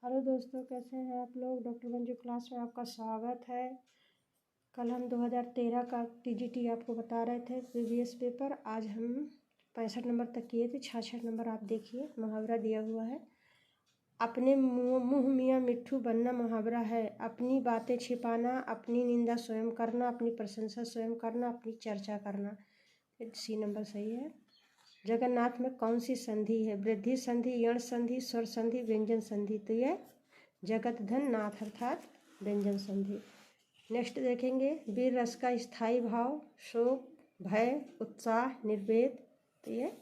Hello दोस्तों, कैसे हैं आप लोग। डॉक्टर मंजू क्लास में आपका स्वागत है। कल हम 2013 का टीजीटी आपको बता रहे थे प्रीवियस पेपर। आज हम 65 नंबर तक किए थे। 66 नंबर आप देखिए, मुहावरा दिया हुआ है। अपने मुँह मियाँ मिट्ठू बनना मुहावरा है। अपनी बातें छिपाना, अपनी निंदा स्वयं करना, अपनी प्रशंसा स्वयं करना, अपनी चर्चा करना। सी नंबर सही है। जगन्नाथ में कौन सी संधि है? वृद्धि संधि, यण संधि, स्वर संधि, व्यंजन संधि। तो ये जगत धन नाथ अर्थात व्यंजन संधि। नेक्स्ट देखेंगे, वीर रस का स्थायी भाव, शोक, भय, उत्साह, निर्वेद। तो ये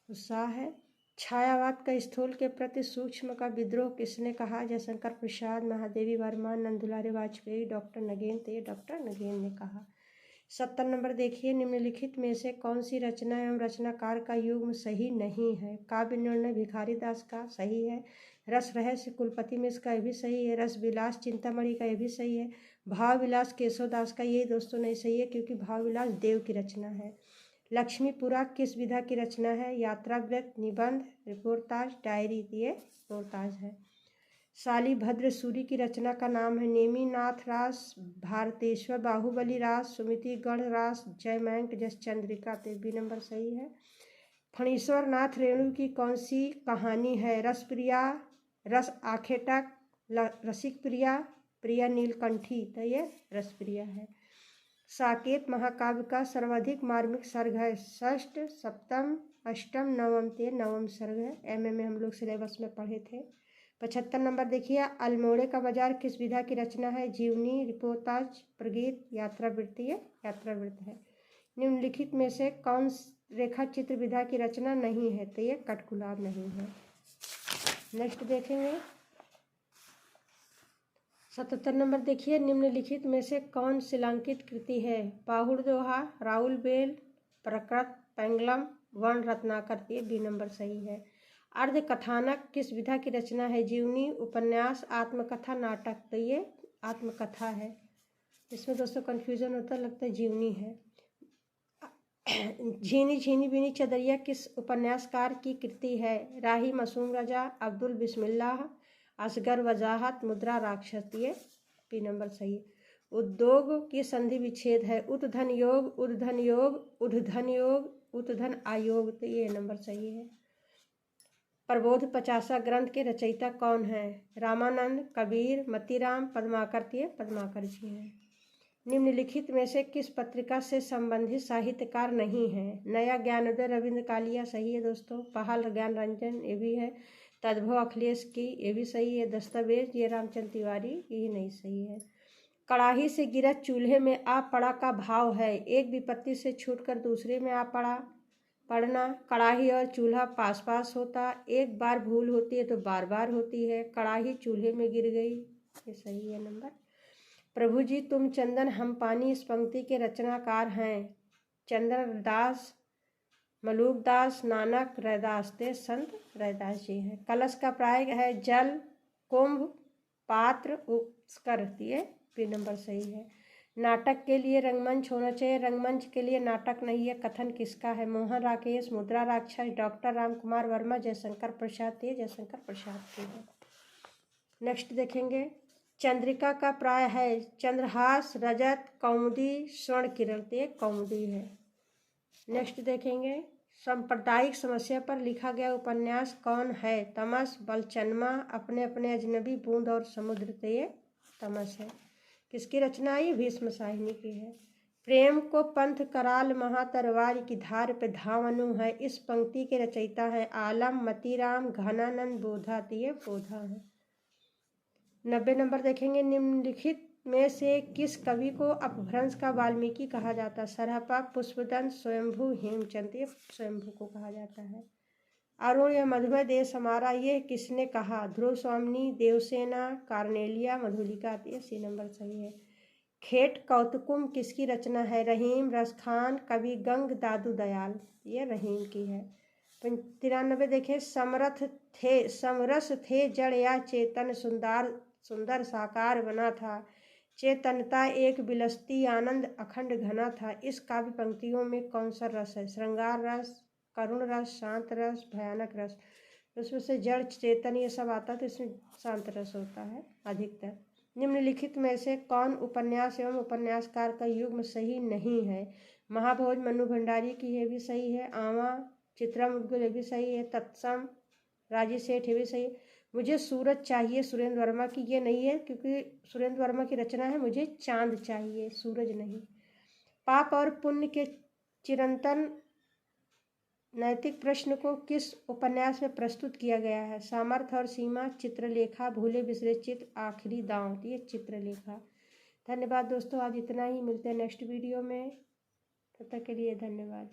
उत्साह है। छायावाद का स्थूल के प्रति सूक्ष्म का विद्रोह किसने कहा? Jaishankar Prasad, Mahadevi Verma, नंदुलारे Vajpayee, doctor again. तो ये डॉक्टर नगेन ने कहा। 70 नंबर देखिए, निम्नलिखित में से कौन सी रचना एवं रचनाकार का युग्म सही नहीं है? काव्य निर्णय भिखारी दास का सही है। रस रहस्य कुलपति मिश्र का, ये भी सही है। रस विलास चिंतामणि का, ये भी सही है। भाव विलास केशव दास का, ये दोस्तों नहीं सही है क्योंकि भाव विलास देव की रचना है। लक्ष्मीपुरा किस विधा की रचना है? यात्रा वृत्त, निबंध, रिपोर्टाज, डायरी। ये रिपोर्टाज है। शालिभद्र सूरी की रचना का नाम है? नेमिनाथ रास, भारतेश्वर, बाहुबली रास, सुमिति गढ़ रास, जयमंक जस चंद्रिका। तो बी नंबर सही है। फणीश्वर नाथ रेणु की कौन सी कहानी है? रस प्रिया, रस आखेटक, रसिक प्रिया, प्रिया नीलकंठी। तो ये रस प्रिया है। साकेत महाकाव्य का सर्वाधिक मार्मिक सर्ग है? षष्ठ, सप्तम, अष्टम, नवम। ते नवम सर्ग है। एमए में हम लोग सिलेबस में पढ़े थे। 75 नंबर देखिए, अल्मोड़े का बाजार किस विधा की रचना है? जीवनी, रिपोर्टाज, प्रगीत, यात्रा वृत्ति। यात्रा वृत्त है। निम्नलिखित में से कौन रेखा चित्र विधा की रचना नहीं है? तो ये कटकुलाब नहीं है। नेक्स्ट देखेंगे, 77 नंबर देखिए, निम्नलिखित में से कौन शिलांकित कृति है? पाहुड़ दोहा, राउल बेल, प्रकृत, पेंगलम, वर्ण रत्नाकर। ये बी नंबर सही है। अर्ध कथानक किस विधा की रचना है? जीवनी, उपन्यास, आत्मकथा, नाटक। तो ये आत्मकथा है। इसमें दोस्तों कन्फ्यूजन होता है, लगता है जीवनी है। झीनी झीनी बीनी चदरिया किस उपन्यासकार की कृति है? राही मासूम रजा, अब्दुल बिस्मिल्लाह, असगर वजाहत, मुद्रा राक्षस। ये पी नंबर सही है। उद्योग की संधि विच्छेद है? उतधन योग, उद्धन योग, उद्धन योग, उतधन आयोग। तो ये नंबर सही है। प्रबोध 50 ग्रंथ के रचयिता कौन है? रामानंद, कबीर, मतीराम, पद्माकर। ये पद्माकर जी हैं। निम्नलिखित में से किस पत्रिका से संबंधित साहित्यकार नहीं है? नया ज्ञानोदय, रविंद्र कालिया। सही है दोस्तों। पहल ज्ञान रंजन, ये भी है। तद्भव अखिलेश की, ये भी सही है। दस्तावेज, ये रामचंद्र तिवारी, ये नहीं सही है। कड़ाही से गिरा चूल्हे में आ पड़ा का भाव है? एक विपत्ति से छूटकर दूसरे में आ पड़ा, पढ़ना। कड़ाही और चूल्हा पास पास होता, एक बार भूल होती है तो बार बार होती है। कड़ाही चूल्हे में गिर गई, ये सही है नंबर। प्रभु जी तुम चंदन हम पानी, इस पंक्ति के रचनाकार हैं? चंद्र दास, मलूक दास, नानक, रैदास। ते संत रैदास जी हैं। कलश का प्राय है? जल, कुंभ, पात्र, उपस्कर। ये बी नंबर सही है। नाटक के लिए रंगमंच होना चाहिए, रंगमंच के लिए नाटक नहीं है। कथन किसका है? मोहन राकेश, मुद्रा राक्षस, डॉक्टर राम कुमार वर्मा, जयशंकर प्रसाद। ये जयशंकर प्रसाद की है। नेक्स्ट देखेंगे, चंद्रिका का प्राय है? चंद्रहास, रजत, कौमुदी, स्वर्ण किरण। ये कौमुदी है। नेक्स्ट देखेंगे, सांप्रदायिक समस्या पर लिखा गया उपन्यास कौन है? तमस, बलचन्मा, अपने अपने अजनबी, बूंद और समुद्र। तो ये तमस है। किसकी रचना? ये भीष्म साहिनी की है। प्रेम को पंथ कराल महातरवार की धार पे धावनु है, इस पंक्ति के रचयिता है? आलम, मतीराम, घनानंद, बोधा। तो ये बोधा है। 90 नंबर देखेंगे, निम्नलिखित में से किस कवि को अपभ्रंश का वाल्मीकि कहा जाता है? सरहपा, पुष्पदंत, स्वयंभू, हेमचंद। ये स्वयंभू को कहा जाता है। अरुण या मधुमय देश हमारा, ये किसने कहा? ध्रुव स्वामिनी, देवसेना, कार्नेलिया, मधुलिका। ये सी नंबर सही है। खेट कौतुकुम किसकी रचना है? रहीम, रसखान, कवि गंग, दादू दयाल। ये रहीम की है। 93 देखें, समरस थे जड़ या चेतन, सुंदर साकार बना था। चेतनता एक बिलसती आनंद अखंड घना था। इस काव्य पंक्तियों में कौन सा रस है? श्रृंगार रस, करुण रस, शांत रस, भयानक रस। उसमें से जड़ चेतन ये सब आता है, तो इसमें शांत रस होता है अधिकतर। निम्नलिखित में से कौन उपन्यास एवं उपन्यासकार का युग्म सही नहीं है? महाभोज मन्नू भंडारी की ये भी सही है, आवा चित्रा मुदगल ये भी सही है, तत्सम राजी सेठ ये भी सही है। मुझे सूरज चाहिए सुरेंद्र वर्मा की, ये नहीं है क्योंकि सुरेंद्र वर्मा की रचना है। मुझे चांद चाहिए, सूरज नहीं। पाप और पुण्य के चिरंतन नैतिक प्रश्न को किस उपन्यास में प्रस्तुत किया गया है? सामर्थ्य और सीमा, चित्रलेखा, भूले बिसरे चित्र, आखिरी दांव। ये चित्रलेखा। धन्यवाद दोस्तों, आज इतना ही। मिलते हैं नेक्स्ट वीडियो में, तब तक के लिए धन्यवाद।